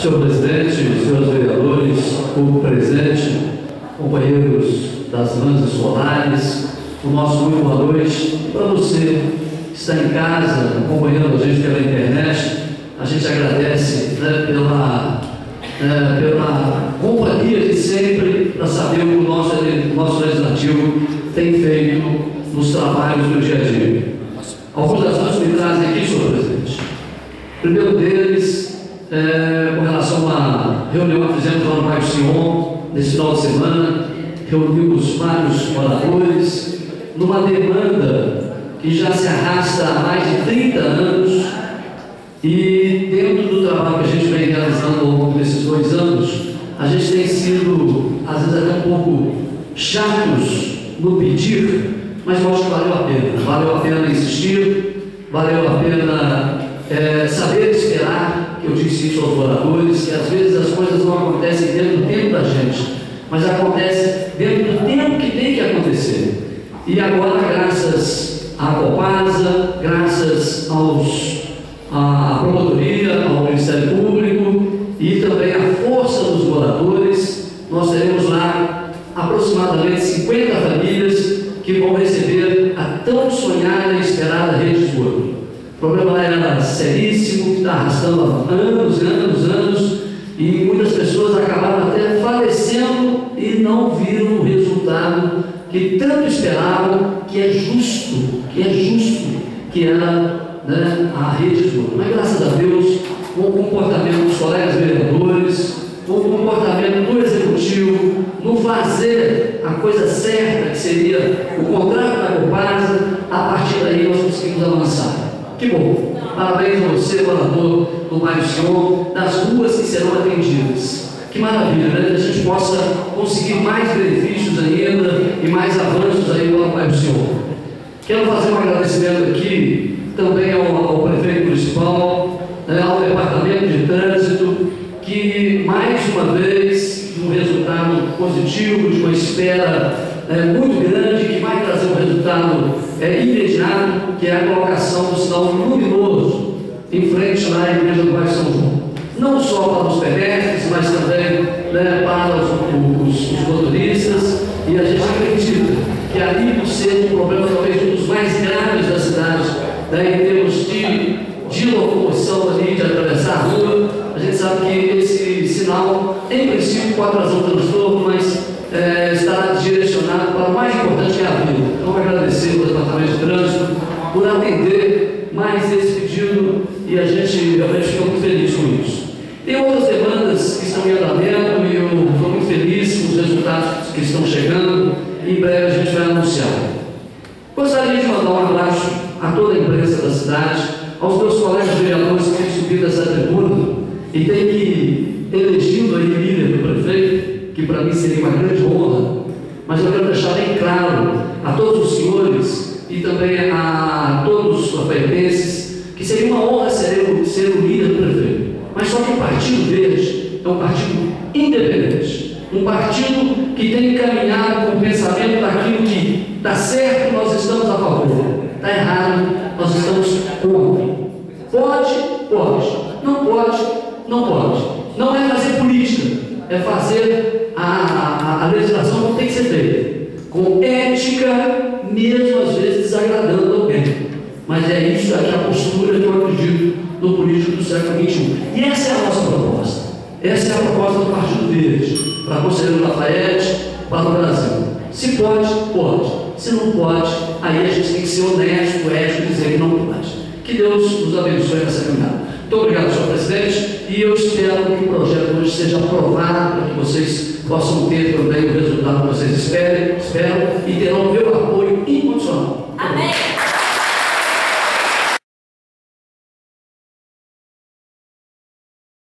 Senhor presidente, senhores vereadores, público presente, companheiros das vans escolares, o nosso muito boa noite. Para você que está em casa, acompanhando a gente pela internet, a gente agradece, né, pela companhia de sempre, para saber o que o nosso legislativo tem feito nos trabalhos do dia a dia. Alguns assuntos me trazem aqui, senhor presidente. O primeiro deles, com relação à reunião que fizemos lá no bairro Sion, nesse final de semana, reunimos vários moradores, numa demanda que já se arrasta há mais de 30 anos, e dentro do trabalho que a gente vem realizando ao longo desses 2 anos, a gente tem sido, às vezes, até um pouco chatos no pedir, mas eu acho que valeu a pena. Valeu a pena insistir, valeu a pena saber esperar, que eu disse isso aos moradores, que às vezes as coisas não acontecem dentro do tempo da gente, mas acontece dentro do tempo que tem que acontecer. E agora, graças à Copasa, graças à promotoria, ao Ministério Público e também à força dos moradores, nós teremos lá aproximadamente 50 famílias que vão receber a tão sonhada e esperada rede de esgoto. O problema lá era seríssimo, que está arrastando há anos, e muitas pessoas acabaram até falecendo e não viram o resultado que tanto esperavam, que é justo, que era, né, a rede de esgoto. Mas graças a Deus, com o comportamento dos colegas vereadores, com o comportamento do executivo, no fazer a coisa certa, que seria o contrato da Copasa, a partir daí nós conseguimos avançar. Que bom! Parabéns a você, morador do bairro Sion, das ruas que serão atendidas. Que maravilha, né? Que a gente possa conseguir mais benefícios ainda e mais avanços aí lá no bairro Sion. Quero fazer um agradecimento aqui também ao prefeito municipal, ao departamento de trânsito, que mais uma vez, um resultado positivo, de uma espera muito grande, que vai trazer um resultado imediato, que é a colocação do sinal luminoso em frente lá à igreja do bairro São João. Não só para os pedestres, mas também, né, para os motoristas, e a gente acredita que ali, por ser um problema talvez um dos mais graves da cidade, né, em termos de locomoção ali, de atravessar a rua, a gente sabe que esse sinal, em princípio, pode trazer um transtorno, mas está direcionado para o mais importante, que é a vida. Então, agradecer ao Departamento de Trânsito por atender mais esse pedido, e a gente realmente fica muito feliz com isso. Tem outras demandas que estão em andamento, e eu estou muito feliz com os resultados que estão chegando. Em breve a gente vai anunciar. Gostaria de mandar um abraço a toda a imprensa da cidade, aos meus colegas vereadores que têm subido essa tribuna e têm que elegido aí líder do prefeito, que para mim seria uma grande honra, mas eu quero deixar bem claro a todos os senhores e também a todos os cofeitenses que seria uma honra ser o líder do prefeito. Mas só que o Partido Verde é um partido independente, um partido que tem caminhado com o pensamento daquilo que está certo, nós estamos a favor, está errado, nós estamos contra. Pode, não pode, não pode. Não é fazer política, é fazer a legislação como tem que ser feita, com ética, mesmo às vezes desagradando alguém. Mas é isso, é a postura que eu acredito no político do século XXI. E essa é a nossa proposta. Essa é a proposta do Partido Verde, para a Conselheiro Lafayette, para o Brasil. Se pode, pode. Se não pode, aí a gente tem que ser honesto, ético, e dizer que não pode. Que Deus nos abençoe nessa caminhada. Muito obrigado, senhor presidente, e eu espero que o projeto hoje seja aprovado, para que vocês possam ter também o resultado que vocês esperam, e terão